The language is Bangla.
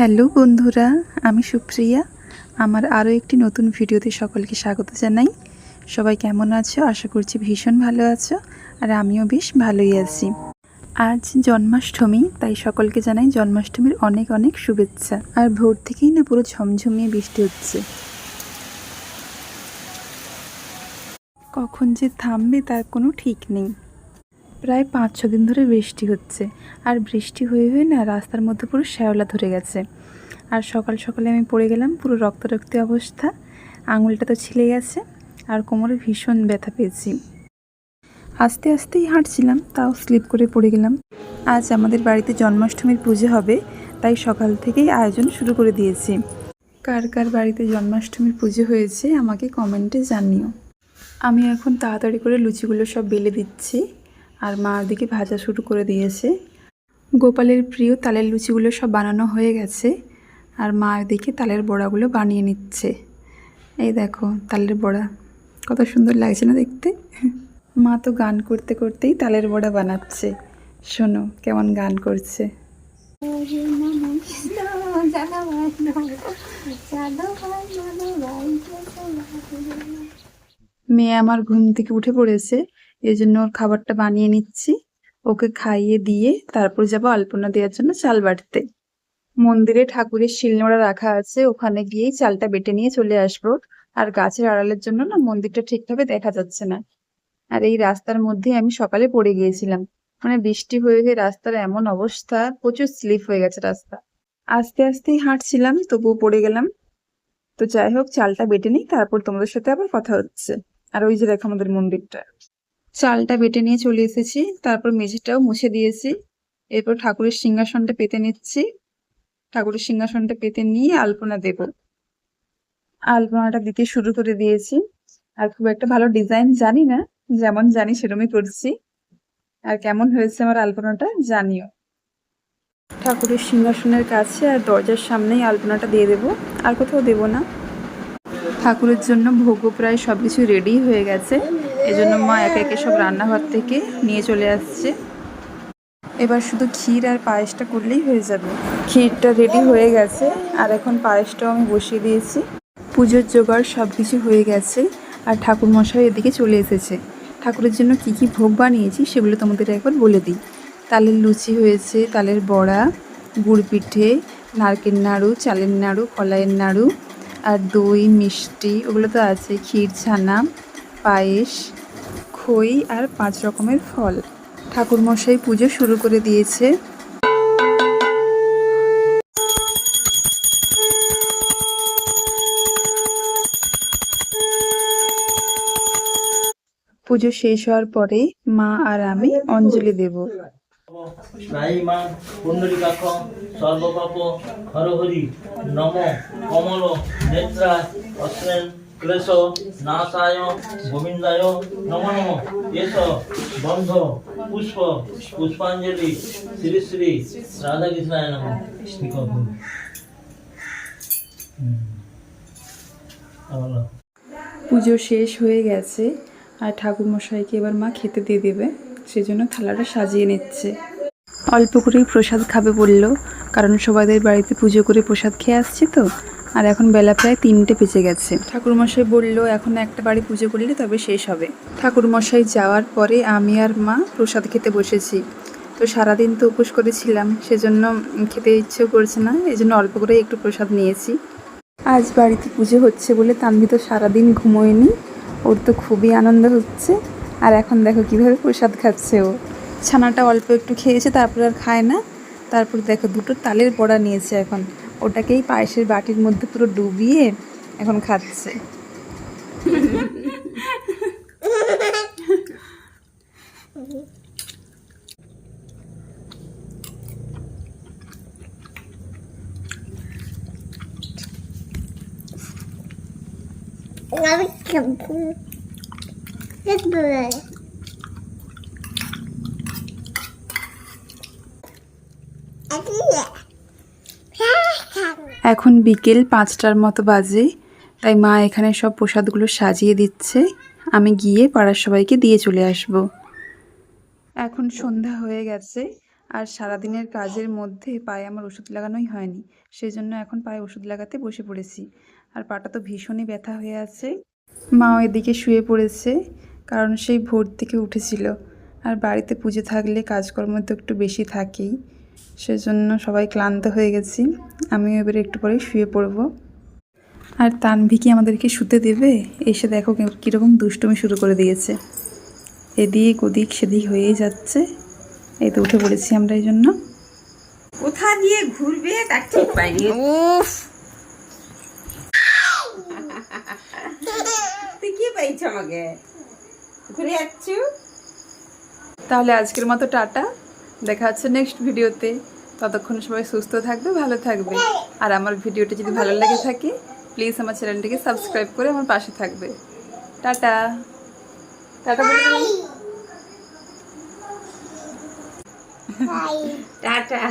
হ্যালো বন্ধুরা, আমি সুপ্রিয়া। আমার আরও একটি নতুন ভিডিওতে সকলকে স্বাগত জানাই। সবাই কেমন আছো? আশা করছি ভীষণ ভালো আছো, আর আমিও বেশ ভালোই আছি। আজ জন্মাষ্টমী, তাই সকলকে জানাই জন্মাষ্টমীর অনেক অনেক শুভেচ্ছা। আর ভোর থেকেই না পুরো ঝমঝমিয়ে বৃষ্টি হচ্ছে, কখন যে থামবে তার কোনো ঠিক নেই। প্রায় 5-6 দিন ধরে বৃষ্টি হচ্ছে, আর বৃষ্টি হয়ে হয়ে না রাস্তার মধ্যে পুরো শ্যাওলা ধরে গেছে। আর সকাল সকালে আমি পড়ে গেলাম, পুরো রক্তারক্তি অবস্থা, আঙুলটা তো ছিলে গেছে, আর কোমরে ভীষণ ব্যথা পেয়েছি। আস্তে আস্তেই হাঁটছিলাম, তাও স্লিপ করে পড়ে গেলাম। আজ আমাদের বাড়িতে জন্মাষ্টমীর পুজো হবে, তাই সকাল থেকেই আয়োজন শুরু করে দিয়েছি। কার কার বাড়িতে জন্মাষ্টমীর পুজো হয়েছে আমাকে কমেন্টে জানিও। আমি এখন তাড়াতাড়ি করে লুচিগুলো সব বেলে দিচ্ছি, আর মা ওদিকে ভাজা শুরু করে দিয়েছে। গোপালের প্রিয় তালের লুচিগুলো সব বানানো হয়ে গেছে, আর মা ওদিকে তালের বড়াগুলো বানিয়ে নিচ্ছে। এই দেখো তালের বড়া, কত সুন্দর লাগছে না দেখতে। মা তো গান করতে করতেই তালের বড়া বানাচ্ছে। শোনো কেমন গান করছে। মেয়ে আমার ঘুম থেকে উঠে পড়েছে, এই জন্য ওর খাবারটা বানিয়ে নিচ্ছি। ওকে খাইয়ে দিয়ে তারপর যাবো আলপনা দেওয়ার জন্য চাল বাটতে। মন্দিরে ঠাকুরের শিলনোড়া রাখা আছে, ওখানে গিয়েই চালটা বেটে নিয়ে চলে আসবো। আর গাছের আড়ালের জন্য না মন্দিরটা ঠিকভাবে দেখা যাচ্ছে না। আর এই রাস্তার মধ্যে আমি সকালে পড়ে গিয়েছিলাম, মানে বৃষ্টি হয়ে হয়ে রাস্তার এমন অবস্থা, প্রচুর স্লিপ হয়ে গেছে রাস্তা। আস্তে আস্তেই হাঁটছিলাম, তবুও পড়ে গেলাম। তো যাই হোক, চালটা বেটে নিই, তারপর তোমাদের সাথে আবার কথা হচ্ছে। আর ওই যে দেখো আমাদের মন্দিরটা। চালটা বেটে নিয়ে চলে এসেছি, তারপর মেঝেটাও মুছে দিয়েছি। এরপর ঠাকুরের সিংহাসনটা পেতে নিচ্ছি। ঠাকুরের সিংহাসনটা পেতে নিয়ে আলপনা দেব। আলপনাটা দিতে শুরু করে দিয়েছি, আর খুব একটা ভালো ডিজাইন জানি না, যেমন জানি সেরকমই করছি। আর কেমন হয়েছে আমার আলপনাটা জানিও। ঠাকুরের সিংহাসনের কাছে আর দরজার সামনেই আলপনাটা দিয়ে দেবো, আর কোথাও দেবো না। ঠাকুরের জন্য ভোগও প্রায় সব কিছু রেডি হয়ে গেছে, এজন্য মা একে একে সব রান্নাঘর থেকে নিয়ে চলে আসছে। এবার শুধু ক্ষীর আর পায়েসটা করলেই হয়ে যাবে। ক্ষীরটা রেডি হয়ে গেছে, আর এখন পায়েসটাও আমি বসিয়ে দিয়েছি। পুজোর জোগাড় সব কিছু হয়ে গেছে, আর ঠাকুরমশাই এদিকে চলে এসেছে। ঠাকুরের জন্য কি কি ভোগ বানিয়েছি সেগুলো তোমাদের একবার বলে দিই। তালের লুচি হয়েছে, তালের বড়া, গুড় পিঠে, নারকেল নাড়ু, চালের নাড়ু, কলাইয়ের নাড়ু, আর দই মিষ্টি ওগুলো তো আছে, ক্ষীর ছানা, পায়েস, খই আর 5 রকমের ফল। ঠাকুরমশাই পুজো শুরু করে দিয়েছে। পুজো শেষ হওয়ার পরে মা আর আমি অঞ্জলি দেব। রাহিমাং পুণ্ডরীকাক্ষং সর্বপাপ হরহরি নম কমল নেত্রা অশ্রেন ক্লেশ নাশায় গোবিন্দায় নম নম এস বন্ধ পুষ্প পুষ্পাঞ্জলি শ্রী শ্রী রাধাকৃষ্ণায় নম। পুজো শেষ হয়ে গেছে, আর ঠাকুরমশাইকে এবার মা খেতে দিয়ে দেবে, সেজন্য থালাটা সাজিয়ে নিচ্ছে। অল্প করেই প্রসাদ খাবে বললো, কারণ সবাইদের বাড়িতে পুজো করে প্রসাদ খেয়ে আসছে তো। আর এখন বেলা প্রায় 3টে বেজে গেছে। ঠাকুরমশাই বললো এখন একটা বাড়ি পুজো করলে তবে শেষ হবে। ঠাকুরমশাই যাওয়ার পরে আমি আর মা প্রসাদ খেতে বসেছি। তো সারাদিন তো উপোস করেছিলাম, সেজন্য খেতে ইচ্ছেও করছে না, এই জন্য অল্প করেই একটু প্রসাদ নিয়েছি। আজ বাড়িতে পুজো হচ্ছে বলে তানভি তো সারাদিন ঘুমোয়নি, ওর তো খুবই আনন্দ হচ্ছে। আর এখন দেখো কীভাবে প্রসাদ খাচ্ছে ও। ছানাটা অল্প একটু খেয়েছে, তারপর আর খায় না। তারপর দেখো 2টো তালের বড়া নিয়েছে, এখন ওটাকেই পায়েসের বাটির মধ্যে পুরো ডুবিয়ে এখন খাচ্ছে। এখন বিকেল 5টার মতো বাজে, তাই মা এখানে সব প্রসাদগুলো সাজিয়ে দিচ্ছে। আমি গিয়ে পাড়ার সবাইকে দিয়ে চলে আসব। এখন সন্ধ্যা হয়ে গেছে, আর সারাদিনের কাজের মধ্যে পায়ে আমার ওষুধ লাগানোই হয়নি, সেই জন্য এখন পায়ে ওষুধ লাগাতে বসে পড়েছি। আর পাটা তো ভীষণই ব্যথা হয়ে আছে। মাও এদিকে শুয়ে পড়েছে, কারণ সেই ভোর থেকে উঠেছিল। আর বাড়িতে পুজো থাকলে কাজকর্ম তো একটু বেশি থাকেই, সেজন্য সবাই ক্লান্ত হয়ে গেছি। আমিও এবারে একটু পরেই শুয়ে পড়বো। আর তানভি কি আমাদেরকে শুতে দেবে? এসে দেখো কীরকম দুষ্টুমি শুরু করে দিয়েছে, এদিক ওদিক সেদিক হয়েই যাচ্ছে। এই তো উঠে পড়েছি আমরা এই জন্য। কোথা দিয়ে ঘুরবে তার ঠিক পাইনি। উফ, তুই কি পাইছ আমাকে ঘুরে যাচ্ছ? তাহলে আজকের মতো টাটা, দেখা হচ্ছে নেক্সট ভিডিওতে। ততক্ষণ সবাই সুস্থ থাকবে, ভালো থাকবে। আর আমার ভিডিওটি যদি ভালো লেগে থাকে প্লিজ আমার চ্যানেলটিকে সাবস্ক্রাইব করে আমার পাশে থাকবে। টাটা টাটা বলে দিন। টাটা।